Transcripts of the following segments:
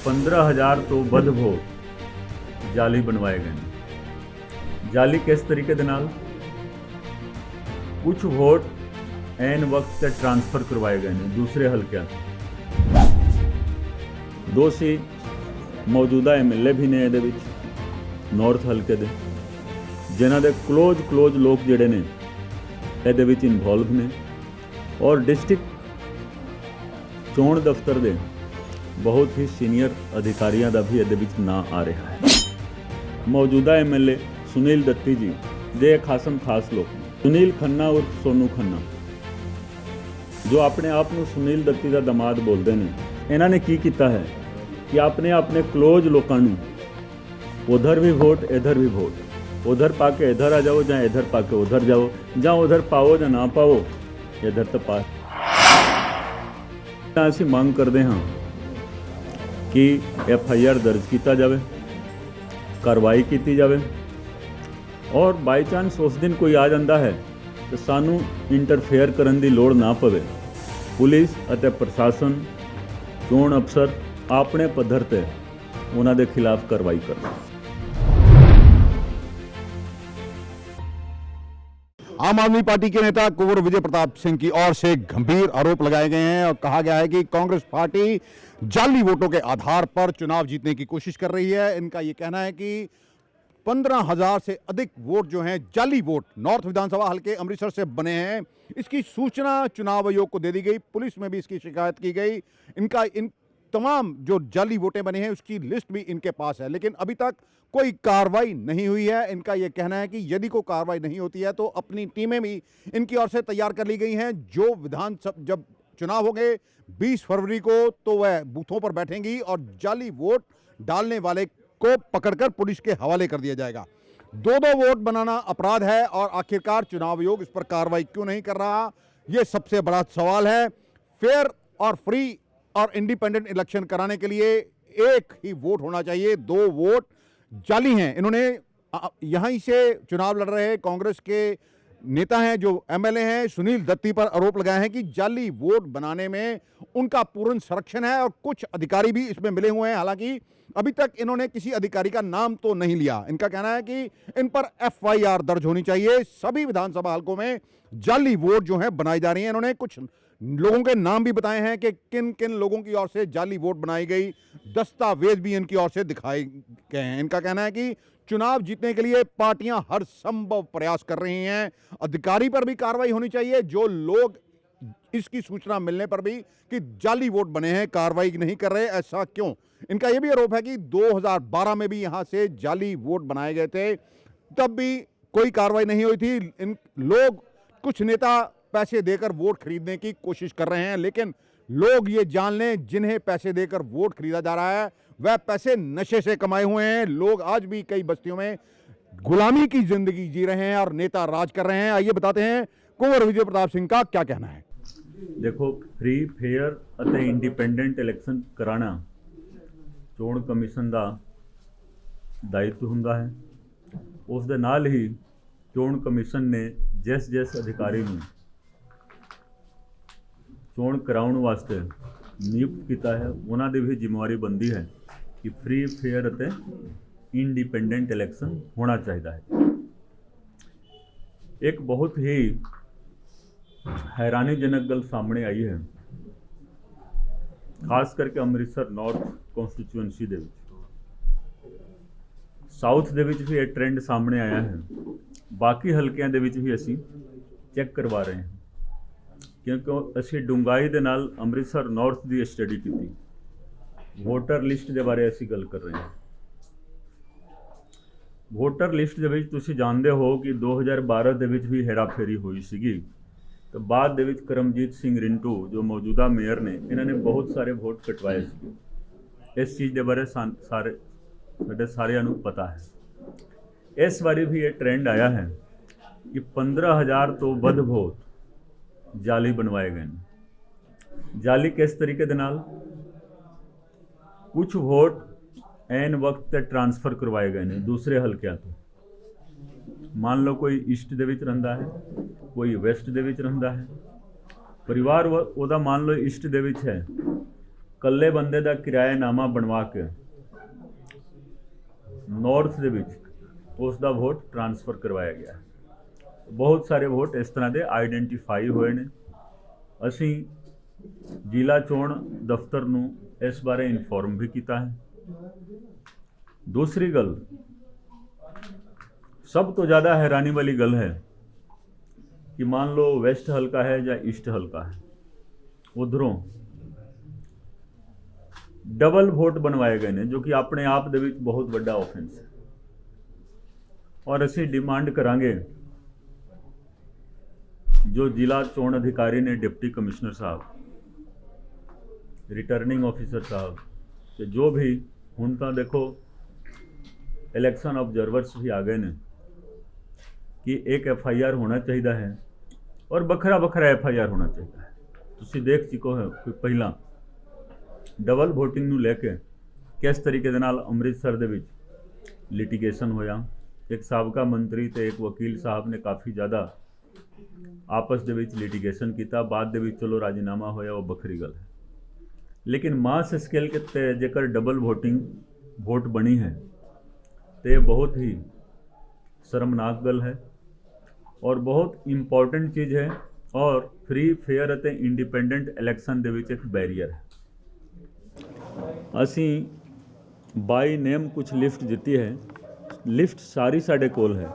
15,000 ਤੋਂ ਵੱਧ ਵੋਟ ਜਾਲੀ ਬਣਵਾਏ ਗਏ ਨੇ। ਜਾਲੀ ਕਿਸ ਤਰੀਕੇ ਦੇ ਨਾਲ? ਕੁਝ ਵੋਟ ਐਨ ਵਕਤ ਤੇ ਟ੍ਰਾਂਸਫਰ ਕਰਵਾਏ ਗਏ ਨੇ ਦੂਸਰੇ ਹਲਕਿਆਂ ਤੋਂ। ਦੋਸ਼ੀ ਮੌਜੂਦਾ ਐਮਐਲਏ ਵੀ ਨੇ ਇਹਦੇ ਵਿੱਚ ਨਾਰਥ ਹਲਕੇ ਦੇ, ਜਿਨ੍ਹਾਂ ਦੇ ਕਲੋਜ਼ ਲੋਕ ਜਿਹੜੇ ਨੇ ਇਹਦੇ ਵਿੱਚ ਇਨਵੋਲਵ ਨੇ, ਔਰ ਡਿਸਟ੍ਰਿਕਟ ਚੋਣ ਦਫ਼ਤਰ ਦੇ ਬਹੁਤ ਹੀ ਸੀਨੀਅਰ ਅਧਿਕਾਰੀਆਂ ਦਾ ਵੀ ਇਹਦੇ ਵਿੱਚ ਨਾਂ ਆ ਰਿਹਾ ਹੈ। ਮੌਜੂਦਾ ਐਮਐਲਏ ਸੁਨੀਲ ਦੱਤੀ ਜੀ ਦੇ ਖਾਸਮ ਖਾਸ ਲੋਕ ਸੁਨੀਲ ਖੰਨਾ ਉਰਫ ਸੋਨੂ ਖੰਨਾ, ਜੋ ਆਪਣੇ ਆਪ ਨੂੰ ਸੁਨੀਲ ਦੱਤੀ ਦਾ ਦਮਾਦ ਬੋਲਦੇ ਨੇ। ਇਹਨਾਂ ਨੇ ਕੀ ਕੀਤਾ ਹੈ ਕਿ ਆਪਣੇ ਕਲੋਜ਼ ਲੋਕਾਂ ਨੂੰ ਉਧਰ ਵੀ ਵੋਟ ਇਧਰ ਵੀ ਵੋਟ, उधर पाके इधर आ जाओ, ਜਾਂ इधर पाके उधर जाओ, ਜਾਂ उधर पाओ ਜਾਂ ਨਾ ਪਾਓ, इधर तो पा। ਅਸੀਂ ਮੰਗ ਕਰਦੇ ਹਾਂ ਕਿ FIR ਦਰਜ ਕੀਤਾ ਜਾਵੇ, ਕਾਰਵਾਈ ਕੀਤੀ ਜਾਵੇ, ਔਰ ਬਾਈ ਚਾਂਸ ਉਸ ਦਿਨ ਕੋਈ ਆ ਜਾਂਦਾ ਹੈ ਤਾਂ ਸਾਨੂੰ ਇੰਟਰਫੇਅਰ ਕਰਨ ਦੀ ਲੋੜ ਨਾ ਪਵੇ। ਪੁਲਿਸ ਅਤੇ ਪ੍ਰਸ਼ਾਸਨ, ਚੋਣ ਅਫਸਰ ਆਪਣੇ ਪੱਧਰ ਤੇ ਉਹਨਾਂ ਦੇ ਖਿਲਾਫ ਕਾਰਵਾਈ ਕਰਨ। आम आदमी पार्टी के नेता कुंवर विजय प्रताप सिंह की ओर से गंभीर आरोप लगाए गए हैं और कहा गया है कि कांग्रेस पार्टी जाली वोटों के आधार पर चुनाव जीतने की कोशिश कर रही है। इनका ये कहना है कि 15,000 से अधिक वोट जो हैं जाली वोट नॉर्थ विधानसभा हल्के अमृतसर से बने हैं। इसकी सूचना चुनाव आयोग को दे दी गई, पुलिस में भी इसकी शिकायत की गई। इन तमाम जो जाली वोटें बनी हैं उसकी लिस्ट भी इनके पास है, लेकिन अभी तक कोई कार्रवाई नहीं हुई है। इनका यह कहना है कि यदि कोई कार्रवाई नहीं होती है तो अपनी टीमें भी इनकी ओर से तैयार कर ली गई हैं। जो विधानसभा जब चुनाव होंगे 20 फरवरी को तो वह बूथों पर बैठेंगी और जाली वोट डालने वाले को पकड़कर पुलिस के हवाले कर दिया जाएगा। दो वोट बनाना अपराध है और आखिरकार चुनाव आयोग इस पर कार्रवाई क्यों नहीं कर रहा, यह सबसे बड़ा सवाल है। फेयर और फ्री और इंडिपेंडेंट इलेक्शन कराने के लिए एक ही वोट होना चाहिए, 2 वोट जाली हैं। इन्होंने यहीं से चुनाव लड़ रहे कांग्रेस के नेता हैं जो एमएलए हैं सुनील दत्ती पर आरोप लगाए हैं कि जाली वोट बनाने में उनका पूर्ण संरक्षण है और कुछ अधिकारी भी इसमें मिले हुए हैं। हालांकि अभी तक इन्होंने किसी अधिकारी का नाम तो नहीं लिया। इनका कहना है कि इन पर FIR दर्ज होनी चाहिए। सभी विधानसभा हलकों में जाली वोट जो है बनाई जा रही है। इन्होंने कुछ लोगों के नाम भी बताए हैं कि किन किन लोगों की ओर से जाली वोट बनाई गई, दस्तावेज भी इनकी ओर से दिखाए गए हैं। इनका कहना है कि चुनाव जीतने के लिए पार्टियां हर संभव प्रयास कर रही हैं। अधिकारी पर भी कार्रवाई होनी चाहिए। जो लोग इसकी सूचना मिलने पर भी कि जाली वोट बने हैं कार्रवाई नहीं कर रहे, ऐसा क्यों? इनका यह भी आरोप है कि 2012 में भी यहां से जाली वोट बनाए गए थे, तब भी कोई कार्रवाई नहीं हुई थी। इन लोग कुछ नेता पैसे देकर वोट खरीदने की कोशिश कर रहे हैं, लेकिन लोग ये जान लें जिन्हें पैसे देकर वोट खरीदा जा रहा है वह पैसे नशे से कमाए हुए हैं। लोग आज भी कई बस्तियों में गुलामी की जिंदगी जी रहे हैं और नेता राज कर रहे हैं। आइए बताते हैं कुंवर विजय प्रताप सिंह का क्या कहना है। देखो, फ्री फेयर ਅਤੇ ਇੰਡੀਪੈਂਡੈਂਟ ਇਲੈਕਸ਼ਨ ਕਰਾਣਾ ਚੋਣ ਕਮਿਸ਼ਨ ਦਾ ਦਾਇਿਤਵ ਹੁੰਦਾ ਹੈ। ਉਸ ਦੇ ਨਾਲ ਹੀ ਚੋਣ ਕਮਿਸ਼ਨ ਨੇ ਜਿਸ ਅਧਿਕਾਰੀ ਨੂੰ ਚੋਣ ਕਰਾਉਣ ਵਾਸਤੇ ਨਿਯੁਕਤ ਕੀਤਾ ਹੈ ਉਹਨਾਂ ਦੀ ਵੀ ਜ਼ਿੰਮੇਵਾਰੀ ਬਣਦੀ ਹੈ ਕਿ ਫ੍ਰੀ ਫੇਅਰ ਅਤੇ ਇੰਡੀਪੈਂਡੈਂਟ ਇਲੈਕਸ਼ਨ ਹੋਣਾ ਚਾਹੀਦਾ ਹੈ। ਇੱਕ ਬਹੁਤ ਹੀ हैरानीजनक गल सामने आई है, खास करके अमृतसर नॉर्थ कॉन्स्टिट्यूएंसी दे विच। साउथ दे विच भी ये ट्रेंड सामने आया है, बाकी हल्कियां दे विच भी असी चैक करवा रहे हैं क्योंकि असी डूंगाई दे नाल अमृतसर नॉर्थ की स्टडी की, वोटर लिस्ट के बारे असी गल कर रहे हैं। वोटर लिस्ट दे विच तुसी जानते हो कि 2012 दे विच भी हेराफेरी हुई सीगी, तो बाद दे विच करमजीत सिंह रिंटू जो मौजूदा मेयर ने इन्होंने बहुत सारे वोट कटवाए थे। इस चीज़ के बारे सारे सारिਆਂ ਨੂੰ पता है। इस बारी भी ये ट्रेंड आया है कि 15,000 तो ਵੱਧ वोट जाली बनवाए गए हैं। जाली किस तरीके दे नाल? कुछ वोट ਐਨ वक्त ਤੇ ट्रांसफर करवाए गए हैं दूसरे हल्किਆਂ ਤੋਂ। मान लो कोई ईस्ट ਦੇ ਵਿੱਚ ਰਹਿੰਦਾ है, कोई वैस्ट ਦੇ ਵਿੱਚ ਰਹਿੰਦਾ है, परिवार ਉਹਦਾ मान लो ईस्ट ਦੇ ਵਿੱਚ है ਕੱਲੇ ਬੰਦੇ ਦਾ ਕਿਰਾਏਨਾਮਾ ਬਣਵਾ ਕੇ ਨੌਰਥ ਦੇ ਵਿੱਚ ਉਸ ਦਾ ਵੋਟ ਟ੍ਰਾਂਸਫਰ ਕਰਵਾਇਆ ਗਿਆ। ਬਹੁਤ ਸਾਰੇ ਵੋਟ ਇਸ ਤਰ੍ਹਾਂ ਦੇ ਆਈਡੈਂਟੀਫਾਈ ਹੋਏ ਨੇ। ਅਸੀਂ ਜ਼ਿਲ੍ਹਾ ਚੋਣ ਦਫ਼ਤਰ ਨੂੰ ਇਸ ਬਾਰੇ ਇਨਫੋਰਮ ਵੀ ਕੀਤਾ ਹੈ। ਦੂਸਰੀ ਗੱਲ, ਸਭ ਤੋਂ ਜ਼ਿਆਦਾ ਹੈਰਾਨੀ ਵਾਲੀ ਗੱਲ ਹੈ ਕਿ मान लो वेस्ट हल्का है या ईस्ट हल्का है, उधरों डबल वोट बनवाए गए हैं, जो कि अपने आप दे विच बहुत बड़ा ऑफेंस है। और असी डिमांड करांगे जो जिला चोण अधिकारी ने डिप्टी कमिश्नर साहब, रिटर्निंग ऑफिसर साहब, तो जो भी हुण तां देखो इलैक्शन ऑब्जर्वर्स भी आ गए ने कि एक FIR होना चाहिए है और ਵੱਖਰਾ ਵੱਖਰਾ FIR ਹੋਣਾ ਚਾਹੀਦਾ ਹੈ। ਤੁਸੀਂ ਦੇਖ ਚੁੱਕੋ ਹੋ ਕਿ ਪਹਿਲਾਂ ਡਬਲ ਵੋਟਿੰਗ ਨੂੰ ਲੈ ਕੇ ਕਿਸ ਤਰੀਕੇ ਦੇ ਨਾਲ ਅੰਮ੍ਰਿਤਸਰ ਦੇ ਵਿੱਚ ਲਿਟੀਗੇਸ਼ਨ ਹੋਇਆ। ਇੱਕ ਸਾਬਕਾ ਮੰਤਰੀ ਤੇ ਇੱਕ ਵਕੀਲ ਸਾਹਿਬ ਨੇ ਕਾਫੀ ਜ਼ਿਆਦਾ ਆਪਸ ਦੇ ਵਿੱਚ ਲਿਟੀਗੇਸ਼ਨ ਕੀਤਾ। ਬਾਅਦ ਦੇ ਵਿੱਚ ਚਲੋ ਰਾਜੀਨਾਮਾ ਹੋਇਆ, ਉਹ ਵੱਖਰੀ ਗੱਲ ਹੈ। ਲੇਕਿਨ ਮਾਸ ਸਕੇਲ ਤੇ ਜੇਕਰ ਡਬਲ ਵੋਟ ਬਣੀ ਹੈ ਤੇ ਇਹ ਬਹੁਤ ਹੀ ਸ਼ਰਮਨਾਕ ਗੱਲ ਹੈ और बहुत इंपॉर्टेंट चीज़ है और फ्री फेयर ਅਤੇ इंडिपेंडेंट इलैक्शन ਦੇ ਵਿੱਚ ਇੱਕ बैरीयर है। ਅਸੀਂ बाई नेम कुछ लिस्ट ਦਿੱਤੀ है, लिस्ट सारी ਸਾਡੇ ਕੋਲ है,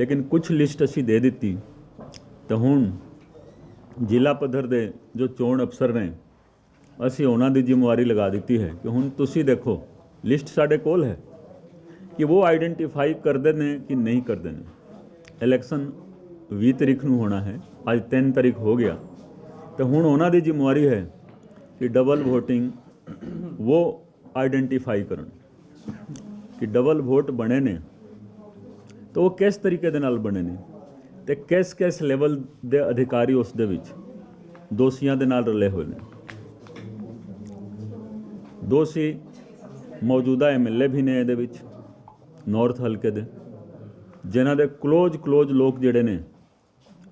लेकिन कुछ लिस्ट ਅਸੀਂ ਦੇ ਦਿੱਤੀ ਤਾਂ ਹੁਣ ਜ਼ਿਲ੍ਹਾ ਪੱਧਰ ਦੇ ਜੋ ਚੋਣ ਅਫਸਰ ਨੇ ਅਸੀਂ ਉਹਨਾਂ ਦੀ ਜ਼ਿੰਮੇਵਾਰੀ ਲਗਾ ਦਿੱਤੀ ਹੈ ਕਿ ਹੁਣ ਤੁਸੀਂ ਦੇਖੋ ਲਿਸਟ ਸਾਡੇ ਕੋਲ ਹੈ ਕਿ ਉਹ ਆਈਡੈਂਟੀਫਾਈ ਕਰਦੇ ਨੇ ਕਿ ਨਹੀਂ ਕਰਦੇ ਨੇ। इलैक्शन 20 तारीख ਨੂੰ ਹੋਣਾ ਹੈ, ਅੱਜ 3 ਤਾਰੀਖ ਹੋ ਗਿਆ, तो ਹੁਣ ਉਹਨਾਂ ਦੀ ਜ਼ਿੰਮੇਵਾਰੀ ਹੈ ਕਿ ਡਬਲ ਵੋਟਿੰਗ ਉਹ ਆਈਡੈਂਟੀਫਾਈ ਕਰਨ ਕਿ ਡਬਲ ਵੋਟ ਬਣੇ ਨੇ ਤਾਂ ਉਹ ਕਿਸ ਤਰੀਕੇ ਦੇ ਨਾਲ ਬਣੇ ਨੇ ਤੇ ਕਿਸ ਲੈਵਲ ਦੇ ਅਧਿਕਾਰੀ ਉਸ ਦੇ ਵਿੱਚ ਦੋਸ਼ੀਆਂ ਦੇ ਨਾਲ ਰਲੇ ਹੋਏ ਨੇ। ਦੋਸ਼ੀ ਮੌਜੂਦਾ MLA ਵੀ ਨੇ ਇਹਦੇ ਵਿੱਚ ਨੌਰਥ ਹਲਕੇ ਦੇ, ਜਿਨ੍ਹਾਂ ਦੇ ਕਲੋਜ਼ ਲੋਕ ਜਿਹੜੇ ਨੇ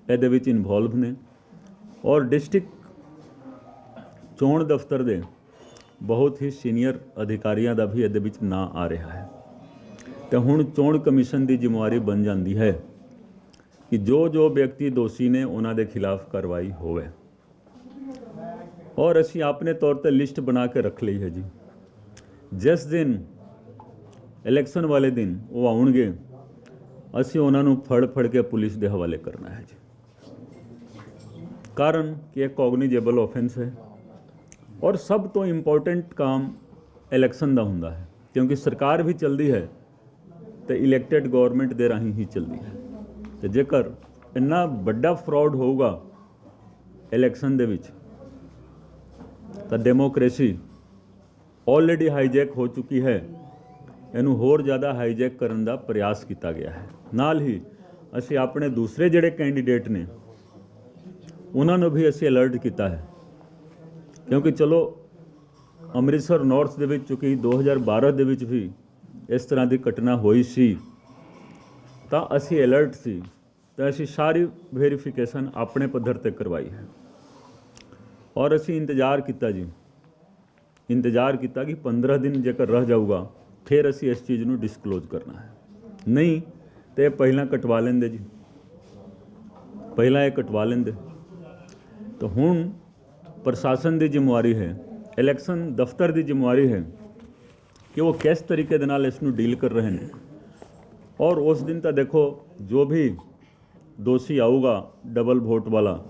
ਇਹਦੇ ਵਿੱਚ ਇਨਵੋਲਵ ਨੇ ਔਰ ਡਿਸਟ੍ਰਿਕਟ ਚੋਣ ਦਫ਼ਤਰ ਦੇ ਬਹੁਤ ਹੀ ਸੀਨੀਅਰ ਅਧਿਕਾਰੀਆਂ ਦਾ ਵੀ ਇਹਦੇ ਵਿੱਚ ਨਾਂ ਆ ਰਿਹਾ ਹੈ। ਤੇ ਹੁਣ ਚੋਣ ਕਮਿਸ਼ਨ ਦੀ ਜ਼ਿੰਮੇਵਾਰੀ ਬਣ ਜਾਂਦੀ ਹੈ ਕਿ ਜੋ ਵਿਅਕਤੀ ਦੋਸ਼ੀ ਨੇ ਉਹਨਾਂ ਦੇ ਖਿਲਾਫ ਕਾਰਵਾਈ ਹੋਵੇ। ਔਰ ਅਸੀਂ ਆਪਣੇ ਤੌਰ ਤੇ ਲਿਸਟ ਬਣਾ ਕੇ ਰੱਖ ਲਈ ਹੈ ਜੀ। ਜਿਸ ਦਿਨ ਇਲੈਕਸ਼ਨ ਵਾਲੇ ਦਿਨ ਉਹ ਆਉਣਗੇ ਅਸੀਂ ਉਹਨਾਂ ਨੂੰ ਫੜ ਕੇ ਪੁਲਿਸ ਦੇ ਹਵਾਲੇ ਕਰਨਾ ਹੈ ਜੀ। ਕਾਰਨ ਕਿ ਇਹ ਕੋਗਨੀਜੇਬਲ ਆਫੈਂਸ ਹੈ ਔਰ ਸਭ ਤੋਂ ਇੰਪੋਰਟੈਂਟ ਕੰਮ ਇਲੈਕਸ਼ਨ ਦਾ ਹੁੰਦਾ ਹੈ, ਕਿਉਂਕਿ ਸਰਕਾਰ ਵੀ ਚੱਲਦੀ ਹੈ ਤੇ ਇਲੈਕਟਿਡ ਗਵਰਨਮੈਂਟ ਦੇ ਰਾਹੀਂ ਹੀ ਚੱਲਦੀ ਹੈ। ਤੇ ਜੇਕਰ ਇੰਨਾ ਵੱਡਾ ਫਰਾਡ ਹੋਊਗਾ ਇਲੈਕਸ਼ਨ ਦੇ ਵਿੱਚ ਤਾਂ ਡੈਮੋਕ੍ਰੇਸੀ ਆਲਰੇਡੀ ਹਾਈਜੈਕ ਹੋ ਚੁੱਕੀ ਹੈ, ਇਹਨੂੰ ਹੋਰ ਜ਼ਿਆਦਾ ਹਾਈਜੈਕ ਕਰਨ ਦਾ ਪ੍ਰਯਾਸ ਕੀਤਾ ਗਿਆ ਹੈ। ਨਾਲ ਹੀ ਅਸੀਂ ਆਪਣੇ ਦੂਸਰੇ ਜਿਹੜੇ ਕੈਂਡੀਡੇਟ ਨੇ ਉਹਨਾਂ ਨੂੰ ਵੀ ਅਸੀਂ ਅਲਰਟ ਕੀਤਾ ਹੈ, ਕਿਉਂਕਿ ਚਲੋ ਅੰਮ੍ਰਿਤਸਰ ਨਾਰਥ ਦੇ ਵਿੱਚ ਚੁੱਕੀ 2012 ਦੇ ਵਿੱਚ ਵੀ ਇਸ ਤਰ੍ਹਾਂ ਦੀ ਘਟਨਾ ਹੋਈ ਸੀ ਤਾਂ ਅਸੀਂ ਅਲਰਟ ਸੀ, ਤਾਂ ਅਸੀਂ ਸਾਰੀ ਵੈਰੀਫਿਕੇਸ਼ਨ ਆਪਣੇ ਪੱਧਰ ਤੇ ਕਰਵਾਈ ਹੈ ਔਰ ਅਸੀਂ ਇੰਤਜ਼ਾਰ ਕੀਤਾ ਜੀ, ਇੰਤਜ਼ਾਰ ਕੀਤਾ ਕਿ 15 ਦਿਨ ਜੇਕਰ ਰਹਿ ਜਾਊਗਾ ਫਿਰ ਅਸੀਂ ਇਸ ਚੀਜ਼ ਨੂੰ ਡਿਸਕਲੋਜ਼ ਕਰਨਾ ਹੈ। ਨਹੀਂ ਤੇ ਪਹਿਲਾਂ ਕਟਵਾ ਲੈਂਦੇ ਜੀ, ਪਹਿਲਾਂ ਇਹ ਕਟਵਾ ਲੈਂਦੇ। ਤਾਂ ਹੁਣ ਪ੍ਰਸ਼ਾਸਨ ਦੀ ਜ਼ਿੰਮੇਵਾਰੀ ਹੈ, ਇਲੈਕਸ਼ਨ ਦਫ਼ਤਰ ਦੀ ਜ਼ਿੰਮੇਵਾਰੀ ਹੈ ਕਿ ਉਹ ਕਿਸ ਤਰੀਕੇ ਦੇ ਨਾਲ ਇਸ ਨੂੰ ਡੀਲ ਕਰ ਰਹੇ ਨੇ। ਔਰ ਉਸ ਦਿਨ ਤਾਂ ਦੇਖੋ ਜੋ ਵੀ ਦੋਸ਼ੀ ਆਊਗਾ ਡਬਲ ਵੋਟ ਵਾਲਾ,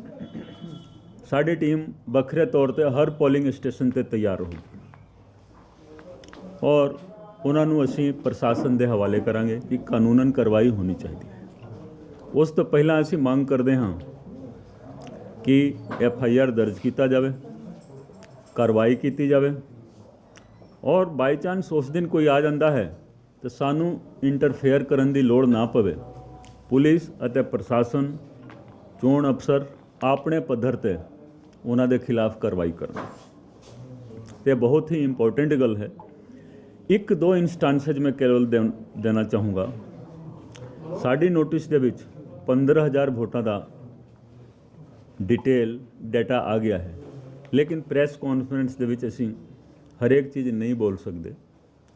ਸਾਡੀ ਟੀਮ ਵੱਖਰੇ ਤੌਰ ਤੇ ਹਰ ਪੋਲਿੰਗ ਸਟੇਸ਼ਨ ਤੇ ਤਿਆਰ ਹੋਊਗੀ ਔਰ ਉਹਨਾਂ ਨੂੰ ਅਸੀਂ ਪ੍ਰਸ਼ਾਸਨ ਦੇ ਹਵਾਲੇ ਕਰਾਂਗੇ ਕਿ ਕਾਨੂੰਨਨ ਕਾਰਵਾਈ ਹੋਣੀ ਚਾਹੀਦੀ ਹੈ। ਉਸ ਤੋਂ ਪਹਿਲਾਂ ਅਸੀਂ ਮੰਗ ਕਰਦੇ ਹਾਂ ਕਿ FIR ਦਰਜ ਕੀਤਾ ਜਾਵੇ, ਕਾਰਵਾਈ ਕੀਤੀ ਜਾਵੇ ਔਰ ਬਾਈ ਚਾਂਸ ਉਸ ਦਿਨ ਕੋਈ ਆ ਜਾਂਦਾ ਹੈ ਤਾਂ ਸਾਨੂੰ ਇੰਟਰਫੇਅਰ ਕਰਨ ਦੀ ਲੋੜ ਨਾ ਪਵੇ। ਪੁਲਿਸ ਅਤੇ ਪ੍ਰਸ਼ਾਸਨ, ਚੋਣ ਅਫਸਰ ਆਪਣੇ ਪੱਧਰ ਤੇ ਉਹਨਾਂ ਦੇ ਖਿਲਾਫ ਕਾਰਵਾਈ ਕਰਨ। ਤੇ ਬਹੁਤ ਹੀ ਇੰਪੋਰਟੈਂਟ ਗੱਲ ਹੈ। ਇੱਕ ਦੋ ਇੰਸਟੈਂਸਸ ਮੈਂ ਕੇਵਲ ਦੇਣਾ ਚਾਹੂੰਗਾ। ਸਾਡੀ ਨੋਟਿਸ ਦੇ ਵਿੱਚ 15000 ਵੋਟਾਂ ਦਾ ਡਿਟੇਲ ਡਾਟਾ ਆ ਗਿਆ ਹੈ ਲੇਕਿਨ ਪ੍ਰੈਸ ਕਾਨਫਰੰਸ ਦੇ ਵਿੱਚ ਅਸੀਂ ਹਰੇਕ ਚੀਜ਼ ਨਹੀਂ ਬੋਲ ਸਕਦੇ,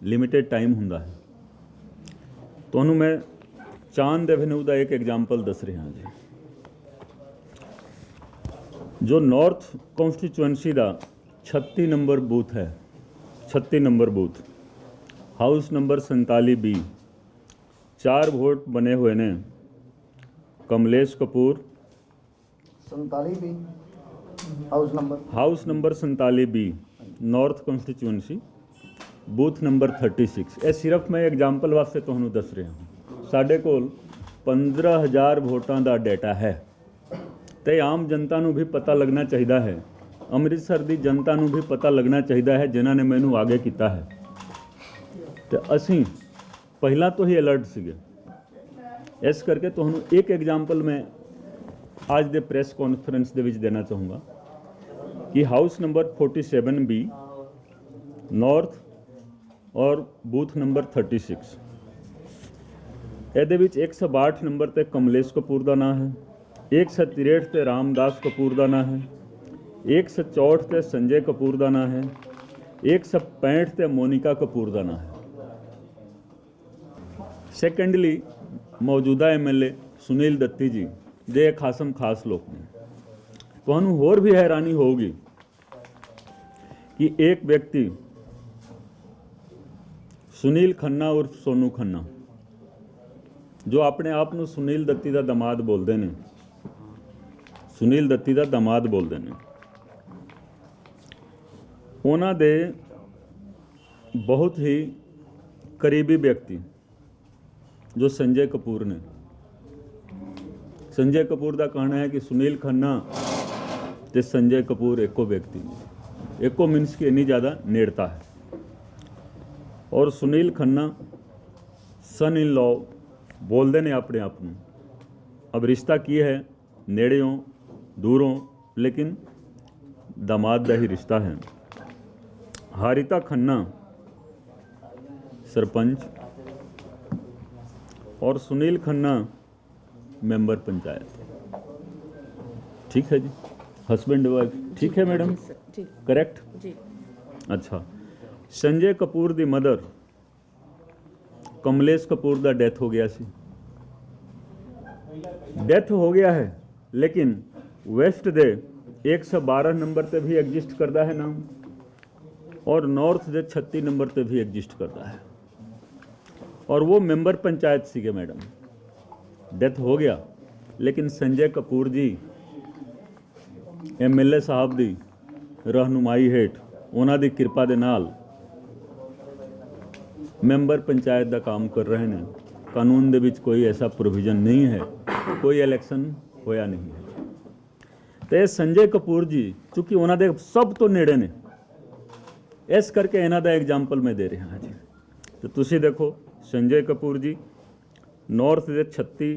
ਲਿਮਿਟਿਡ ਟਾਈਮ ਹੁੰਦਾ ਹੈ। ਤੁਹਾਨੂੰ ਮੈਂ ਚਾਂਦ ਐਵੇਨਿਊ ਦਾ ਇੱਕ ਐਗਜ਼ਾਮਪਲ ਦੱਸ ਰਿਹਾ ਜੀ। ਜੋ ਨਾਰਥ ਕੌਂਸਟੀਚੁਐਂਸੀ ਦਾ 36 ਨੰਬਰ ਬੂਥ ਹੈ, 36 number booth, house number 47B, 4 vote ਬਣੇ ਹੋਏ ਨੇ Kamlesh Kapoor, 47B house number 47B, north constituency, booth number 36। ਇਹ ਸਿਰਫ ਮੈਂ ਐਗਜ਼ਾਮਪਲ ਵਾਸਤੇ ਤੁਹਾਨੂੰ ਦੱਸ ਰਿਹਾ ਹਾਂ। ਸਾਡੇ ਕੋਲ 15,000 ਵੋਟਾਂ ਦਾ ਡਾਟਾ ਹੈ ਤੇ ਆਮ ਜਨਤਾ ਨੂੰ ਵੀ ਪਤਾ ਲੱਗਣਾ ਚਾਹੀਦਾ ਹੈ, ਅੰਮ੍ਰਿਤਸਰ ਦੀ ਜਨਤਾ ਨੂੰ ਵੀ ਪਤਾ ਲੱਗਣਾ ਚਾਹੀਦਾ ਹੈ ਜਿਨ੍ਹਾਂ ਨੇ ਮੈਨੂੰ ਆਗੇ ਕੀਤਾ ਹੈ। ਤੇ ਅਸੀਂ ਪਹਿਲਾਂ ਤੋਂ ਹੀ ਅਲਰਟ ਸੀਗੇ। ਇਸ ਕਰਕੇ ਤੁਹਾਨੂੰ ਇੱਕ ਐਗਜ਼ਾਮਪਲ ਮੈਂ ਅੱਜ ਦੇ ਪ੍ਰੈਸ ਕਾਨਫਰੰਸ ਦੇ ਵਿੱਚ ਦੇਣਾ ਚਾਹੂੰਗਾ ਕਿ ਹਾਊਸ ਨੰਬਰ 47B ਨਾਰਥ ਔਰ ਬੂਥ ਨੰਬਰ 36, ਇਹਦੇ ਵਿੱਚ 162 ਨੰਬਰ ਤੇ ਕਮਲੇਸ਼ ਕਪੂਰ ਦਾ ਨਾਮ ਹੈ, 163 ਤੇ ਰਾਮਦਾਸ ਕਪੂਰ ਦਾ ਨਾਮ ਹੈ, 164 ਤੇ ਸੰਜੇ ਕਪੂਰ ਦਾ ਨਾਮ ਹੈ, 165 ਤੇ ਮੋਨਿਕਾ ਕਪੂਰ ਦਾ ਨਾਮ ਹੈ। ਸੈਕੰਡਲੀ ਮੌਜੂਦਾ MLA ਸੁਨੀਲ ਦੱਤੀ ਜੀ ਦੇ ਖਾਸਮ ਖਾਸ ਲੋਕ ਨੇ। ਤੁਹਾਨੂੰ ਹੋਰ ਵੀ ਹੈਰਾਨੀ ਹੋਊਗੀ कि एक व्यक्ति सुनील खन्ना उर्फ सोनू खन्ना, जो अपने आप ਨੂੰ सुनील दत्ती ਦਾ ਦਮਾਦ ਬੋਲਦੇ ਨੇ, ਸੁਨੀਲ ਦੱਤੀ ਦਾ ਦਮਾਦ ਬੋਲਦੇ ਨੇ, ਉਹਨਾਂ ਦੇ ਬਹੁਤ ਹੀ ਕਰੀਬੀ ਵਿਅਕਤੀ ਜੋ ਸੰਜੇ ਕਪੂਰ ਨੇ। ਸੰਜੇ ਕਪੂਰ ਦਾ ਕਹਿਣਾ ਹੈ ਕਿ ਸੁਨੀਲ ਖੰਨਾ ਤੇ ਸੰਜੇ ਕਪੂਰ ਇੱਕੋ ਵਿਅਕਤੀ ਨੇ, ਇੱਕੋ ਮੀਨਸ ਕਿ ਇੰਨੀ ਜ਼ਿਆਦਾ ਨੇੜਤਾ ਹੈ। ਔਰ ਸੁਨੀਲ ਖੰਨਾ ਸਨ ਇਨ ਲॉ ਬੋਲਦੇ ਨੇ ਆਪਣੇ ਆਪ ਨੂੰ। ਅਬ ਰਿਸ਼ਤਾ ਕੀ ਹੈ, ਨੇੜਿਓਂ ਦੂਰੋਂ, ਲੇਕਿਨ दामाद ਦਾ ਹੀ ਰਿਸ਼ਤਾ ਹੈ। ਹਾਰਿਤਾ ਖੰਨਾ सरपंच और सुनील खन्ना मेंबर पंचायत। ठीक है जी, हस्बैंड वाइफ, ठीक है मैडम, करेक्ट जी। अच्छा, संजय कपूर दी मदर कमलेश कपूर दा डेथ हो गया सी, डेथ हो गया है, लेकिन वेस्ट दे 112 नंबर ते भी एग्जिस्ट करता है नाम, और नॉर्थ दे 36 नंबर ते भी एग्जिस्ट करता है। और वो मेंबर पंचायत सीगे मैडम। डेथ हो गया, लेकिन संजय कपूर जी MLA साहब दी रहनुमाई हेठ, उन्हां दी किरपा दे नाल मैंबर पंचायत दा काम कर रहे हैं। कानून दे विच कोई ऐसा प्रोविजन नहीं है, कोई इलैक्शन होया नहीं है। तो संजय कपूर जी चूँकि उन्हां दे सब तो नेड़े ने, इस करके इन्हां दा एग्जाम्पल मैं दे रहा हाँ जी। तो तुसी देखो, संजय कपूर जी नॉर्थ दे 36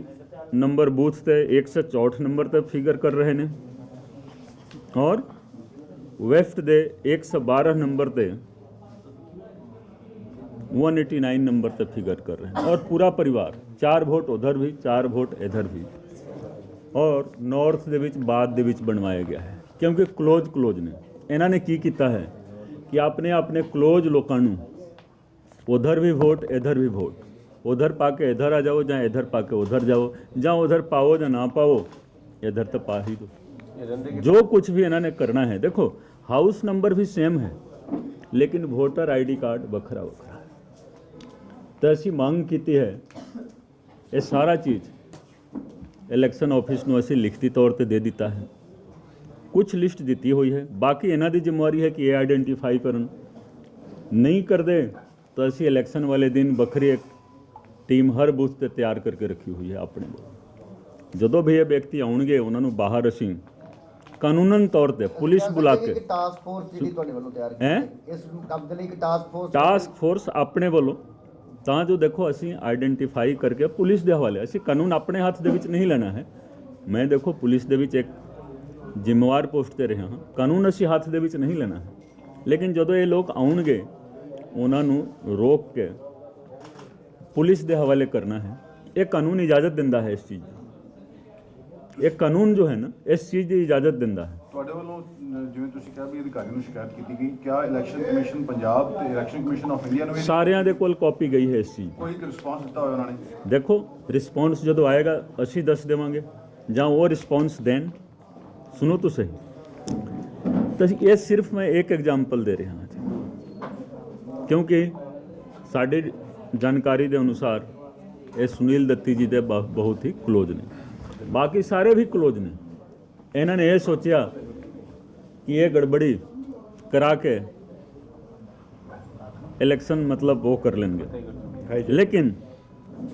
नंबर बूथ ते 164 नंबर ते फिगर कर रहे हैं, और वेस्ट दे 112 नंबर ते 189 नंबर ते फिगर कर रहे हैं। और पूरा परिवार 4 वोट उधर भी, 4 वोट इधर भी, और नॉर्थ दे विच बाद दे विच बनवाया गया है, क्योंकि क्लोज ने इन्हां ने की कीता है कि अपने क्लोज लोगों नूं उधर भी वोट इधर भी वोट, उधर पाके इधर आ जाओ, ਜਾਂ इधर पाके उधर जाओ, ਜਾਂ उधर पाओ ਜਾਂ ना पाओ, इधर तो पा ही दो। जो कुछ भी इन्होंने करना है, देखो हाउस नंबर भी सेम है, लेकिन वोटर ID कार्ड ਵੱਖਰਾ है। तो ਅਸੀਂ ਮੰਗ ਕੀਤੀ ਹੈ, ਇਹ ਸਾਰਾ ਚੀਜ਼ ਇਲੈਕਸ਼ਨ ਆਫਿਸ ਨੂੰ ਅਸੀਂ ਲਿਖਤੀ ਤੌਰ ਤੇ ਦੇ ਦਿੱਤਾ ਹੈ, ਕੁਝ ਲਿਸਟ ਦਿੱਤੀ ਹੋਈ ਹੈ। ਬਾਕੀ ਇਹਨਾਂ ਦੀ ਜ਼ਿੰਮੇਵਾਰੀ ਹੈ ਕਿ ਇਹ ਆਈਡੈਂਟੀਫਾਈ ਕਰਨ, नहीं करते तो असी इलैक्शन वाले दिन बखरी एक टीम हर बूथ से तैयार करके रखी हुई है अपने। जो भी ये व्यक्ति आउणगे उन्होंने बाहर असी कानूनन तौर पर पुलिस बुला के टास्क फोर्स अपने वालों ਤਾਂ ਜੋ ਦੇਖੋ ਅਸੀਂ ਆਈਡੈਂਟੀਫਾਈ ਕਰਕੇ ਪੁਲਿਸ ਦੇ ਹਵਾਲੇ, ਅਸੀਂ ਕਾਨੂੰਨ ਆਪਣੇ ਹੱਥ ਦੇ ਵਿੱਚ ਨਹੀਂ ਲੈਣਾ ਹੈ। ਮੈਂ ਦੇਖੋ ਪੁਲਿਸ ਦੇ ਵਿੱਚ ਇੱਕ ਜ਼ਿੰਮੇਵਾਰ ਪੋਸਟ ਤੇ ਰਿਹਾ ਹਾਂ, ਕਾਨੂੰਨ ਅਸੀਂ ਹੱਥ ਦੇ ਵਿੱਚ ਨਹੀਂ ਲੈਣਾ ਹੈ, ਲੇਕਿਨ ਜਦੋਂ ਇਹ ਲੋਕ ਆਉਣਗੇ ਉਹਨਾਂ ਨੂੰ ਰੋਕ ਕੇ ਪੁਲਿਸ ਦੇ ਹਵਾਲੇ ਕਰਨਾ ਹੈ। ਇਹ ਕਾਨੂੰਨ ਇਜਾਜ਼ਤ ਦਿੰਦਾ ਹੈ ਇਸ ਚੀਜ਼ ਦੀ, ਇਹ ਕਾਨੂੰਨ ਜੋ ਹੈ ਨਾ ਇਸ ਚੀਜ਼ ਦੀ ਇਜਾਜ਼ਤ ਦਿੰਦਾ ਹੈ। ਤੁਹਾਡੇ ਵੱਲੋਂ ਜਿਵੇਂ ਤੁਸੀਂ ਕਿਹਾ ਵੀ ਅਧਿਕਾਰੀ ਨੂੰ ਸ਼ਿਕਾਇਤ ਕੀਤੀ ਗਈ, ਕਿਆ ਇਲੈਕਸ਼ਨ ਕਮਿਸ਼ਨ ਪੰਜਾਬ ਤੇ ਇਲੈਕਸ਼ਨ ਕਮਿਸ਼ਨ ਆਫ ਇੰਡੀਆ ਨੂੰ ਵੀ ਸਾਰਿਆਂ ਦੇ ਕੋਲ ਕਾਪੀ ਗਈ ਹੈ ਇਸ ਚੀਜ਼ ਦੀ। ਕੋਈ ਰਿਸਪਾਂਸ ਦਿੱਤਾ ਹੋਇਆ ਉਹਨਾਂ ਨੇ? ਦੇਖੋ ਰਿਸਪੌਂਸ ਜਦੋਂ ਆਏਗਾ ਅਸੀਂ ਦੱਸ ਦੇਵਾਂਗੇ, ਜਾਂ ਉਹ ਰਿਸਪੌਂਸ ਦੇਣ। ਸੁਣੋ ਤਾਂ ਸਹੀ, ਤਾਂ ਇਹ ਸਿਰਫ ਮੈਂ ਇੱਕ ਐਗਜ਼ਾਮਪਲ ਦੇ ਰਿਹਾ ਹਾਂ ਜੀ, ਕਿਉਂਕਿ ਸਾਡੀ ਜਾਣਕਾਰੀ ਦੇ ਅਨੁਸਾਰ ਇਹ ਸੁਨੀਲ ਦੱਤੀ ਜੀ ਦੇ ਬਹੁਤ ਹੀ ਕਲੋਜ਼ ਨੇ, ਬਾਕੀ ਸਾਰੇ ਵੀ ਕਲੋਜ਼ ਨੇ। ਇਹਨਾਂ ਨੇ ਇਹ ਸੋਚਿਆ ਕਿ ਇਹ ਗੜਬੜੀ ਕਰਾ ਕੇ ਇਲੈਕਸ਼ਨ मतलब वो कर लेंगे, लेकिन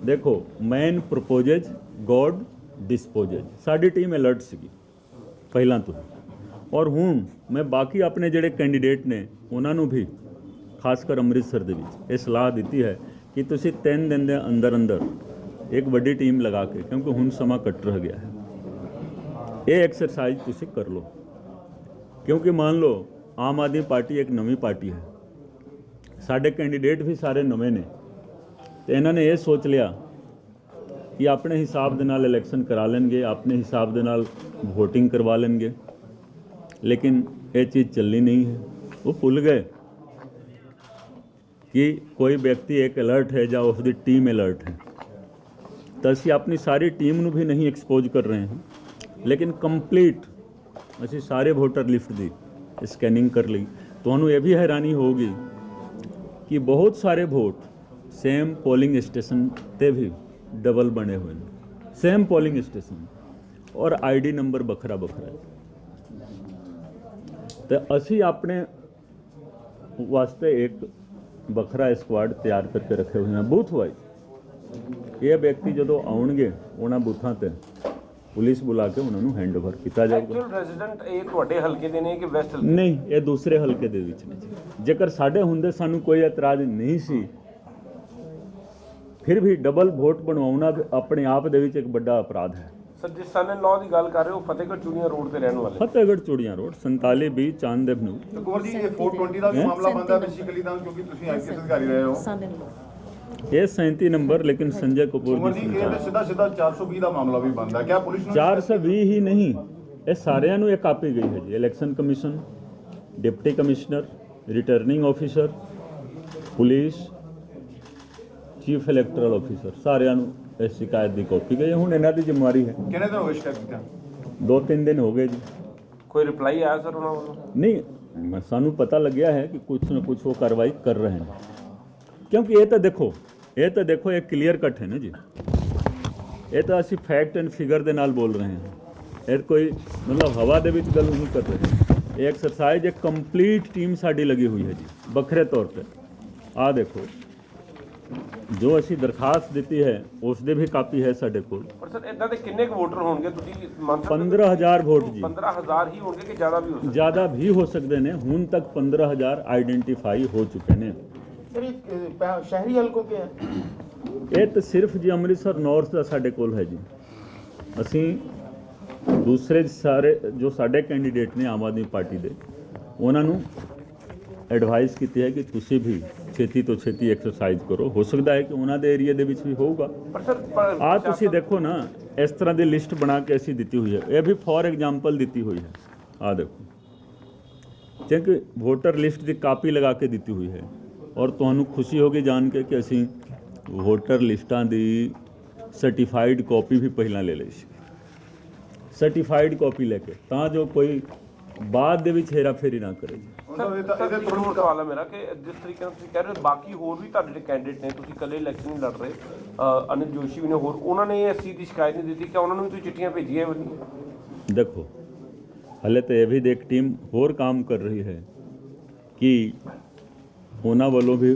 देखो मैन प्रपोजेज गॉड डिस्पोजेज। ਸਾਡੀ ਟੀਮ ਅਲਰਟ ਸੀਗੀ ਪਹਿਲਾਂ ਤੋਂ, ਔਰ ਹੁਣ ਮੈਂ ਬਾਕੀ ਆਪਣੇ ਜਿਹੜੇ ਕੈਂਡੀਡੇਟ ਨੇ ਉਹਨਾਂ ਨੂੰ ਵੀ ਖਾਸ ਕਰ ਅੰਮ੍ਰਿਤਸਰ ਦੇ ਵਿੱਚ ਇਹ ਸਲਾਹ ਦਿੱਤੀ ਹੈ ਕਿ ਤੁਸੀਂ 3 ਦਿਨ ਦੇ ਅੰਦਰ ਅੰਦਰ ਇੱਕ ਵੱਡੀ ਟੀਮ ਲਗਾ ਕੇ, ਕਿਉਂਕਿ ਹੁਣ ਸਮਾਂ ਕੱਟ ਰਹਿ ਗਿਆ ਹੈ, ਇਹ ਐਕਸਰਸਾਈਜ਼ ਤੁਸੀਂ ਕਰ ਲਓ। ਕਿਉਂਕਿ ਮੰਨ ਲਓ ਆਮ ਆਦਮੀ ਪਾਰਟੀ ਇੱਕ ਨਵੀਂ ਪਾਰਟੀ ਹੈ, ਸਾਡੇ ਕੈਂਡੀਡੇਟ ਵੀ ਸਾਰੇ ਨਵੇਂ ਨੇ, ਤੇ ਇਹਨਾਂ ਨੇ ਇਹ ਸੋਚ ਲਿਆ ਕਿ ਆਪਣੇ ਹਿਸਾਬ ਦੇ ਨਾਲ ਇਲੈਕਸ਼ਨ ਕਰਾ ਲੈਣਗੇ, ਆਪਣੇ ਹਿਸਾਬ ਦੇ ਨਾਲ ਵੋਟਿੰਗ ਕਰਵਾ ਲੈਣਗੇ, ਲੇਕਿਨ ਇਹ ਚੀਜ਼ ਚੱਲੀ ਨਹੀਂ ਹੈ। ਉਹ ਭੁੱਲ ਗਏ ਕਿ ਕੋਈ ਵਿਅਕਤੀ ਇੱਕ ਅਲਰਟ ਹੈ ਜਾਂ ਉਸ ਦੀ ਟੀਮ ਅਲਰਟ ਹੈ। ਤਾਂ ਅਸੀਂ ਆਪਣੀ ਸਾਰੀ ਟੀਮ ਨੂੰ ਵੀ ਨਹੀਂ ਐਕਸਪੋਜ਼ ਕਰ ਰਹੇ ਹਾਂ, ਲੇਕਿਨ ਕੰਪਲੀਟ ਅਸੀਂ ਸਾਰੇ ਵੋਟਰ ਲਿਸਟ ਦੀ ਸਕੈਨਿੰਗ ਕਰ ਲਈ। ਤੁਹਾਨੂੰ ਇਹ ਵੀ ਹੈਰਾਨੀ ਹੋਊਗੀ ਕਿ ਬਹੁਤ ਸਾਰੇ ਵੋਟ ਸੇਮ ਪੋਲਿੰਗ ਸਟੇਸ਼ਨ ਤੇ ਵੀ ਡਬਲ ਬਣੇ ਹੋਏ ਨੇ, ਸੇਮ ਪੋਲਿੰਗ ਸਟੇਸ਼ਨ, ਔਰ ਆਈਡੀ ਨੰਬਰ ਵੱਖਰਾ ਵੱਖਰਾ ਹੈ। ਤੇ ਅਸੀਂ ਆਪਣੇ ਵਾਸਤੇ ਇੱਕ ਵੱਖਰਾ ਸਕੁਆਡ ਤਿਆਰ ਕਰਕੇ ਰੱਖੇ ਹੋਏ ਹਨ ਬੂਥ ਵਾਈਜ਼। ਇਹ ਵਿਅਕਤੀ ਜਦੋਂ ਆਉਣਗੇ ਉਹਨਾਂ ਬੂਥਾਂ ਤੇ ਪੁਲਿਸ ਬੁਲਾ ਕੇ ਉਹਨਾਂ ਨੂੰ ਹੈਂਡਓਵਰ ਕੀਤਾ ਜਾਊਗਾ। ਐਕਚੁਅਲ ਰੈਜ਼ੀਡੈਂਟ ਇਹ ਤੁਹਾਡੇ ਹਲਕੇ ਦੇ ਨੇ ਕਿ ਵੈਸਟ ਹਲਕੇ? ਨਹੀਂ, ਇਹ ਦੂਸਰੇ ਹਲਕੇ ਦੇ ਵਿੱਚ ਨੇ ਜੀ। ਜੇਕਰ ਸਾਡੇ ਹੁੰਦੇ ਸਾਨੂੰ ਕੋਈ ਇਤਰਾਜ਼ ਨਹੀਂ ਸੀ, ਫਿਰ ਵੀ ਡਬਲ ਵੋਟ ਬਣਵਾਉਣਾ ਆਪਣੇ ਆਪ ਦੇ ਵਿੱਚ ਇੱਕ ਵੱਡਾ ਅਪਰਾਧ ਹੈ। ਸਰ ਜਿਸ ਸਨ ਇਨ ਲਾਅ ਦੀ ਗੱਲ ਕਰ ਰਹੇ ਹੋ ਫਤਿਹਗੜ੍ਹ ਚੂੜੀਆਂ ਰੋਡ ਤੇ ਰਹਿਣ ਵਾਲੇ? ਫਤਿਹਗੜ੍ਹ ਚੂੜੀਆਂ ਰੋਡ 47B ਚਾਂਦ ਐਵਨਿਊ। ਕੁਮਾਰ ਜੀ ਇਹ 420 ਦਾ ਵੀ ਮਾਮਲਾ ਬੰਦਾ ਬੇਸਿਕਲੀ ਤਾਂ ਕਿਉਂਕਿ ਤੁਸੀਂ ਆਈਪੀਐਸ ਅਧਿਕਾਰੀ ਰਹੇ ਹੋ। ਇਹ 37 ਨੰਬਰ, ਲੇਕਿਨ ਸੰਜय कपूर ਕੁਮਾਰ ਜੀ ਇਹ ਸਿੱਧਾ 420 ਦਾ ਮਾਮਲਾ ਵੀ ਬੰਦਾ, ਕਿਆ ਪੁਲਿਸ ਨੂੰ 420 ਹੀ ਨਹੀਂ, ਇਹ ਸਾਰਿਆਂ ਨੂੰ ਇਹ ਕਾਪੀ ਗਈ ਹੈ ਜੀ। Election commission, deputy commissioner, returning officer, police, chief electoral officer, ਸਾਰਿਆਂ ਨੂੰ ਇਹ ਸ਼ਿਕਾਇਤ ਦੀ ਕਾਪੀ ਗਈ ਹੈ। ਹੁਣ ਇਹਨਾਂ ਦੀ ਜ਼ਿੰਮੇਵਾਰੀ ਹੈ। ਕਿਹਨੇ ਦਿਨ ਹੋਏ ਸ਼ਿਕਾਇਤ ਕੀਤਾ? 2-3 ਦਿਨ ਹੋ ਗਏ ਜੀ। ਕੋਈ ਰਿਪਲਾਈ ਆਇਆ ਸਰ ਉਹਨਾਂ ਵੱਲੋਂ? ਨਹੀਂ, ਸਾਨੂੰ ਪਤਾ ਲੱਗਿਆ ਹੈ ਕਿ ਕੁਛ ਨਾ ਕੁਛ ਉਹ ਕਾਰਵਾਈ ਕਰ ਰਹੇ ਹਨ, ਕਿਉਂਕਿ ਇਹ ਤਾਂ ਦੇਖੋ ਇਹ ਕਲੀਅਰ ਕੱਟ ਹੈ ਨਾ ਜੀ। ਇਹ ਤਾਂ ਅਸੀਂ ਫੈਕਟ ਐਂਡ ਫਿਗਰ ਦੇ ਨਾਲ ਬੋਲ ਰਹੇ ਹਾਂ, ਇਹ ਕੋਈ ਮਤਲਬ ਹਵਾ ਦੇ ਵਿੱਚ ਗੱਲ ਨਹੀਂ ਕਰ ਰਹੇ। ਇਹ ਐਕਸਰਸਾਈਜ਼ ਇੱਕ ਕੰਪਲੀਟ ਟੀਮ ਸਾਡੀ ਲੱਗੀ ਹੋਈ ਹੈ ਜੀ, ਵੱਖਰੇ ਤੌਰ ਤੇ। ਆਹ ਦੇਖੋ ਜੋ ਅਸੀਂ ਦਰਖਾਸਤ ਦਿੱਤੀ ਹੈ ਉਸ ਦੇ ਵੀ ਕਾਪੀ ਹੈ ਸਾਡੇ ਕੋਲ। ਪਰ ਸਰ ਇਦਾਂ ਦੇ ਕਿੰਨੇ ਕੁ ਵੋਟਰ ਹੋਣਗੇ ਤੁਸੀਂ ਮੰਨ ਸਕਦੇ? 15,000 ਵੋਟ ਜੀ। 15,000 ਹੀ ਹੋਣਗੇ ਕਿ ਜ਼ਿਆਦਾ ਵੀ ਹੋ ਸਕਦੇ? ਜ਼ਿਆਦਾ ਵੀ ਹੋ ਸਕਦੇ ਨੇ। ਹੁਣ ਤੱਕ 15,000 ਆਈਡੈਂਟੀਫਾਈ ਹੋ ਚੁੱਕੇ ਨੇ। शहरी हलकों के हैं? ਇਹ ਤਾਂ ਸਿਰਫ ਜੀ ਅੰਮ੍ਰਿਤਸਰ ਨਾਰਥ ਦਾ ਸਾਡੇ ਕੋਲ ਹੈ ਜੀ। ਅਸੀਂ ਦੂਸਰੇ ਸਾਰੇ ਜੋ ਸਾਡੇ ਕੈਂਡੀਡੇਟ ਨੇ ਆਮ ਆਦਮੀ ਪਾਰਟੀ ਦੇ, ਉਹਨਾਂ ਨੂੰ ਐਡਵਾਈਸ ਕੀਤੀ ਹੈ ਕਿ ਤੁਸੀਂ ਵੀ ਛੇਤੀ ਤੋਂ ਛੇਤੀ ਐਕਸਰਸਾਈਜ਼ ਕਰੋ। ਹੋ ਸਕਦਾ ਹੈ ਕਿ ਉਹਨਾਂ ਦੇ ਏਰੀਆ ਦੇ ਵਿੱਚ ਵੀ ਹੋਊਗਾ। ਪਰ ਸਰ ਆਹ ਤੁਸੀਂ ਦੇਖੋ ਨਾ, ਇਸ ਤਰ੍ਹਾਂ ਦੀ ਲਿਸਟ ਬਣਾ ਕੇ ਅਸੀਂ ਦਿੱਤੀ ਹੋਈ ਹੈ। ਇਹ ਵੀ ਫॉर ਐਗਜ਼ਾਮਪਲ ਦਿੱਤੀ ਹੋਈ ਹੈ। ਆਹ ਦੇਖੋ, ਕਿਉਂਕਿ ਵੋਟਰ ਲਿਸਟ ਦੀ ਕਾਪੀ ਲਗਾ ਕੇ ਦਿੱਤੀ ਹੋਈ ਹੈ। ਔਰ ਤੁਹਾਨੂੰ ਖੁਸ਼ੀ ਹੋਗੀ ਜਾਣ ਕੇ ਕਿ ਅਸੀਂ ਵੋਟਰ ਲਿਸਟਾਂ ਦੀ ਸਰਟੀਫਾਈਡ ਕਾਪੀ ਵੀ ਪਹਿਲਾਂ ਲੈ ਲਈ ਸੀ। ਸਰਟੀਫਾਈਡ ਕਾਪੀ ਲੈ ਕੇ, ਤਾਂ ਜੋ ਕੋਈ ਬਾਅਦ ਦੇ ਵਿੱਚ ਹੇਰਾਫੇਰੀ ਨਾ ਕਰੇ। ਇਹਦੇ ਤੋਂ ਸਵਾਲ ਹੈ ਮੇਰਾ ਕਿ ਜਿਸ ਤਰੀਕੇ ਨਾਲ ਤੁਸੀਂ ਕਹਿ ਰਹੇ ਹੋ ਬਾਕੀ ਹੋਰ ਵੀ ਤੁਹਾਡੇ ਜਿਹੜੇ ਕੈਂਡੀਡੇਟ ਨੇ, ਤੁਸੀਂ ਇਕੱਲੇ ਇਲੈਕਸ਼ਨ ਨਹੀਂ ਲੜ ਰਹੇ, ਅਨਿਲ ਜੋਸ਼ੀ ਵੀ ਨੇ, ਹੋਰ ਉਹਨਾਂ ਨੇ ਇਸ ਚੀਜ਼ ਦੀ ਸ਼ਿਕਾਇਤ ਨਹੀਂ ਦਿੱਤੀ ਕਿ ਉਹਨਾਂ ਨੂੰ ਵੀ ਤੁਸੀਂ ਚਿੱਠੀਆਂ ਭੇਜੀਆਂ? देखो हले तो ये भी एक टीम और काम कर रही है कि ਉਹਨਾਂ ਵੱਲੋਂ ਵੀ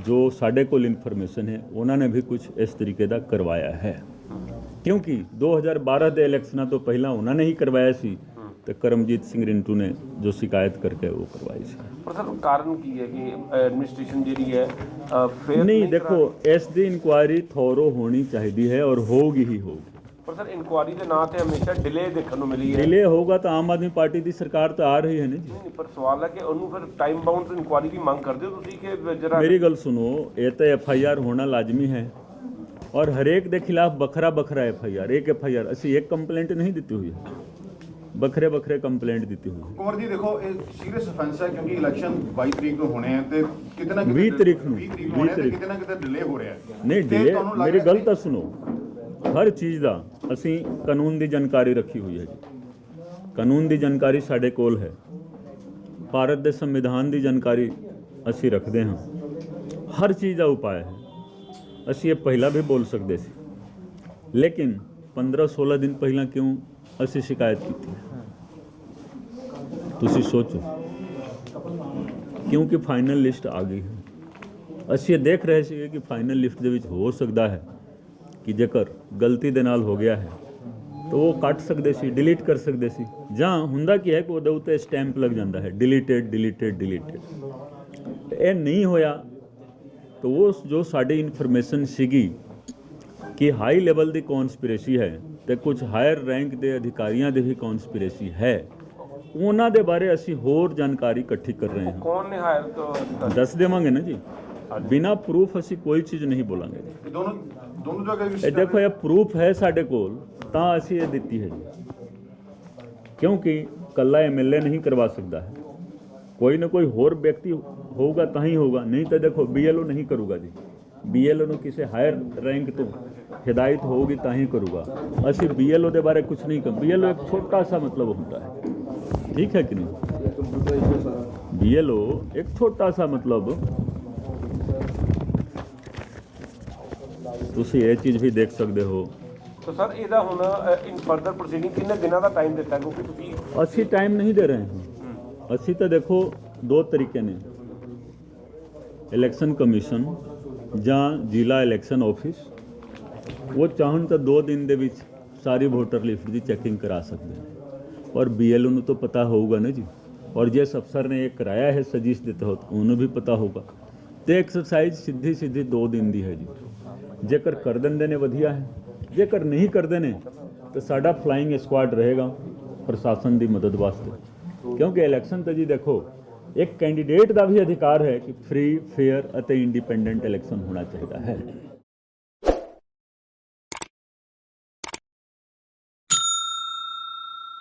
ਜੋ ਸਾਡੇ ਕੋਲ ਇਨਫੋਰਮੇਸ਼ਨ ਹੈ ਉਹਨਾਂ ਨੇ ਵੀ ਕੁਝ ਇਸ ਤਰੀਕੇ ਦਾ ਕਰਵਾਇਆ ਹੈ, ਕਿਉਂਕਿ 2012 ਦੇ ਇਲੈਕਸ਼ਨਾਂ ਤੋਂ ਪਹਿਲਾਂ ਉਹਨਾਂ ਨੇ ਹੀ ਕਰਵਾਇਆ ਸੀ ਤੇ ਕਰਮਜੀਤ ਸਿੰਘ ਰਿੰਟੂ ਨੇ ਜੋ ਸ਼ਿਕਾਇਤ ਕਰਕੇ ਉਹ ਕਰਵਾਈ ਸੀ। ਪਰ ਸਰ ਕਾਰਨ ਕੀ ਹੈ ਕਿ ਐਡਮਿਨਿਸਟ੍ਰੇਸ਼ਨ ਜਿਹੜੀ ਹੈ ਫੇਰ ਨਹੀਂ, ਦੇਖੋ ਇਸ ਦੀ ਇਨਕੁਆਇਰੀ ਥੋਰੋ ਹੋਣੀ ਚਾਹੀਦੀ ਹੈ ਔਰ ਹੋਊਗੀ ਹੀ ਹੋਊਗੀ। ਪਰ ਸਰ ਇਨਕੁਆਇਰੀ ਦੇ ਨਾਂ ਤੇ ਹਮੇਸ਼ਾ ਡਿਲੇ ਦੇਖਣ ਨੂੰ ਮਿਲੀ ਹੈ। डिले होगा तो आम आदमी पार्टी की सरकार तो आ रही है ना जी। ਨਹੀਂ ਪਰ ਸਵਾਲ ਹੈ ਕਿ ਉਹਨੂੰ ਫਿਰ ਟਾਈਮ ਬਾਉਂਡ ਇਨਕੁਆਇਰੀ ਦੀ ਮੰਗ ਕਰਦੇ ਹੋ ਤੁਸੀਂ ਕਿ ਜਰਾ? मेरी गल सुनो, ये तो FIR होना लाजमी है और हरेक के खिलाफ बखरा बखरा FIR, एक FIR, असी एक कंप्लेंट नहीं दी हुई है, ਵੱਖਰੇ ਵੱਖਰੇ ਕੰਪਲੇਂਟ ਦਿੱਤੀ ਹੋਈ ਹੈ। ਕੁੰਵਰ ਜੀ ਦੇਖੋ ਇਹ ਸੀਰੀਅਸ ਅਫੈਂਸ ਹੈ ਕਿਉਂਕਿ ਇਲੈਕਸ਼ਨ 22 ਤਰੀਕ ਨੂੰ ਹੋਣੇ ਆ ਤੇ ਕਿਤੇ ਨਾ ਕਿਤੇ 20 ਤਰੀਕ ਨੂੰ 20 ਤਰੀਕ ਨੂੰ ਹੋਣੇ ਆ ਤੇ ਕਿਤੇ ਨਾ ਕਿਤੇ ਡਿਲੇ ਹੋ ਰਿਹਾ ਹੈ। ਨਹੀਂ ਤੇ ਡਿਲੇ, ਤੁਹਾਨੂੰ ਲੱਗ ਮੇਰੀ ਰਿਹਾ ਗੱਲ ਕਿ- ਤਾਂ ਸੁਣੋ, ਹਰ ਚੀਜ਼ ਦਾ ਅਸੀਂ ਕਾਨੂੰਨ ਦੀ ਜਾਣਕਾਰੀ ਰੱਖੀ ਹੋਈ ਹੈ ਜੀ। ਕਾਨੂੰਨ ਦੀ ਜਾਣਕਾਰੀ ਸਾਡੇ ਕੋਲ ਹੈ, ਭਾਰਤ ਦੇ ਸੰਵਿਧਾਨ ਦੀ ਜਾਣਕਾਰੀ ਅਸੀਂ ਰੱਖਦੇ ਹਾਂ, ਹਰ ਚੀਜ਼ ਦਾ ਉਪਾਅ ਹੈ। ਅਸੀਂ ਇਹ ਪਹਿਲਾਂ ਵੀ ਬੋਲ ਸਕਦੇ ਸੀ, ਲੇਕਿਨ 15-16 ਦਿਨ ਪਹਿਲਾਂ ਕਿਉਂ ਅਸੀਂ ਸ਼ਿਕਾਇਤ ਕੀਤੀ? ਤੁਸੀਂ ਸੋਚੋ, ਕਿਉਂਕਿ ਫਾਈਨਲ ਲਿਸਟ ਆ ਗਈ ਹੈ। ਅਸੀਂ ਇਹ ਦੇਖ ਰਹੇ ਸੀ ਕਿ ਫਾਈਨਲ ਲਿਸਟ ਦੇ ਵਿੱਚ ਹੋ ਸਕਦਾ ਹੈ ਕਿ ਜੇਕਰ ਗਲਤੀ ਦੇ ਨਾਲ ਹੋ ਗਿਆ ਹੈ ਤਾਂ ਉਹ ਕੱਟ ਸਕਦੇ ਸੀ, ਡਿਲੀਟ ਕਰ ਸਕਦੇ ਸੀ, ਜਾਂ ਹੁੰਦਾ ਕੀ ਹੈ ਕਿ ਉਹਦੇ ਉੱਤੇ ਸਟੈਂਪ ਲੱਗ ਜਾਂਦਾ ਹੈ ਡਿਲੀਟਡ ਡਿਲੀਟਡ ਡਿਲੀਟਡ। ਇਹ ਨਹੀਂ ਹੋਇਆ ਤਾਂ ਉਹ ਜੋ ਸਾਡੀ ਇਨਫੋਰਮੇਸ਼ਨ ਸੀਗੀ ਕਿ ਹਾਈ ਲੈਵਲ ਦੀ ਕੌਨਸਪੀਰੇਸੀ ਹੈ ਤੇ ਕੁਝ ਹਾਇਰ ਰੈਂਕ ਦੇ ਅਧਿਕਾਰੀਆਂ ਦੇ ਵੀ ਕੌਨਸਪੀਰੇਸੀ ਹੈ, ਉਹਨਾਂ ਦੇ ਬਾਰੇ ਅਸੀਂ ਹੋਰ ਜਾਣਕਾਰੀ ਇਕੱਠੀ ਕਰ ਰਹੇ ਹਾਂ। ਕੌਣ ਨੇ ਹਾਇਰ ਦੱਸ ਦੇਵਾਂਗੇ ਨਾ ਜੀ, ਬਿਨਾਂ ਪ੍ਰੂਫ ਅਸੀਂ ਕੋਈ ਚੀਜ਼ ਨਹੀਂ ਬੋਲਾਂਗੇ। ਇਹ ਦੋਨੋਂ ਜਗ੍ਹਾ ਇਹ ਦੇਖੋ, ਇਹ ਪ੍ਰੂਫ ਹੈ ਸਾਡੇ ਕੋਲ ਤਾਂ ਅਸੀਂ ਇਹ ਦਿੱਤੀ ਹੈ ਜੀ, ਕਿਉਂਕਿ ਕੱਲਾ ਐਮਐਲਏ ਨਹੀਂ ਕਰਵਾ ਸਕਦਾ ਹੈ, ਕੋਈ ਨਾ ਕੋਈ ਹੋਰ ਵਿਅਕਤੀ ਹੋਊਗਾ ਤਾਂ ਹੀ ਹੋਊਗਾ, ਨਹੀਂ ਤਾਂ ਦੇਖੋ BLO ਨਹੀਂ ਕਰੂਗਾ ਜੀ। BLO ਨੂੰ ਕਿਸੇ ਹਾਇਰ ਰੈਂਕ ਤੋਂ ਹਿਦਾਇਤ ਹੋਊਗੀ ਤਾਂ ਹੀ ਕਰੂਗਾ। ਅਸੀਂ BLO ਦੇ ਬਾਰੇ ਕੁਝ ਨਹੀਂ ਕਰ, BLO ਇੱਕ ਛੋਟਾ ਸਾ ਮਤਲਬ ਹੁੰਦਾ ਹੈ, ਠੀਕ ਹੈ ਕਿ ਨਹੀਂ? BLO ਇੱਕ ਛੋਟਾ ਸਾ ਮਤਲਬ, ਤੁਸੀਂ ਇਹ ਚੀਜ਼ ਵੀ ਦੇਖ ਸਕਦੇ ਹੋ। ਤਾਂ ਸਰ ਇਹਦਾ ਹੁਣ ਇਨ ਫਰਦਰ ਪ੍ਰੋਸੀਡਿੰਗ ਕਿੰਨੇ ਦਿਨਾਂ ਦਾ ਟਾਈਮ ਦਿੱਤਾ, ਕਿਉਂਕਿ ਤੁਸੀਂ ਅਸੀਂ ਟਾਈਮ ਨਹੀਂ ਦੇ ਰਹੇ ਹਾਂ। ਅਸੀਂ ਤਾਂ ਦੇਖੋ ਦੋ ਤਰੀਕੇ ਨੇ, ਇਲੈਕਸ਼ਨ ਕਮਿਸ਼ਨ ਜਾਂ ਜ਼ਿਲ੍ਹਾ ਇਲੈਕਸ਼ਨ ਆਫਿਸ, ਉਹ ਚਾਹਣ ਤਾਂ 2 ਦਿਨ ਦੇ ਵਿੱਚ ਸਾਰੀ ਵੋਟਰ ਲਿਸਟ ਦੀ ਚੈਕਿੰਗ ਕਰਾ ਸਕਦੇ ਨੇ, ਔਰ BLO ਨੂੰ ਤਾਂ ਪਤਾ ਹੋਊਗਾ ਨਾ ਜੀ, ਔਰ ਜਿਸ ਅਫਸਰ ਨੇ ਇਹ ਕਰਾਇਆ ਹੈ ਸਜਿਸ਼ ਦੇ ਤਹਿਤ ਉਹਨੂੰ ਵੀ ਪਤਾ ਹੋਊਗਾ। ਤੇ ਐਕਸਰਸਾਈਜ਼ ਸਿੱਧੀ 2 ਦਿਨ ਦੀ ਹੈ ਜੀ। ਜੇਕਰ ਕਰ ਦਿੰਦੇ ਨੇ ਵਧੀਆ ਹੈ, ਜੇਕਰ ਨਹੀਂ ਕਰਦੇ ਨੇ ਤਾਂ ਸਾਡਾ ਫਲਾਈਂਗ ਸਕੁਆਡ ਰਹੇਗਾ ਪ੍ਰਸ਼ਾਸਨ ਦੀ ਮਦਦ ਵਾਸਤੇ, ਕਿਉਂਕਿ ਇਲੈਕਸ਼ਨ ਤਾਂ ਜੀ ਦੇਖੋ ਇੱਕ ਕੈਂਡੀਡੇਟ ਦਾ ਵੀ ਅਧਿਕਾਰ ਹੈ ਕਿ ਫ੍ਰੀ, ਫੇਅਰ ਅਤੇ ਇੰਡੀਪੈਂਡੈਂਟ ਇਲੈਕਸ਼ਨ ਹੋਣਾ ਚਾਹੀਦਾ ਹੈ।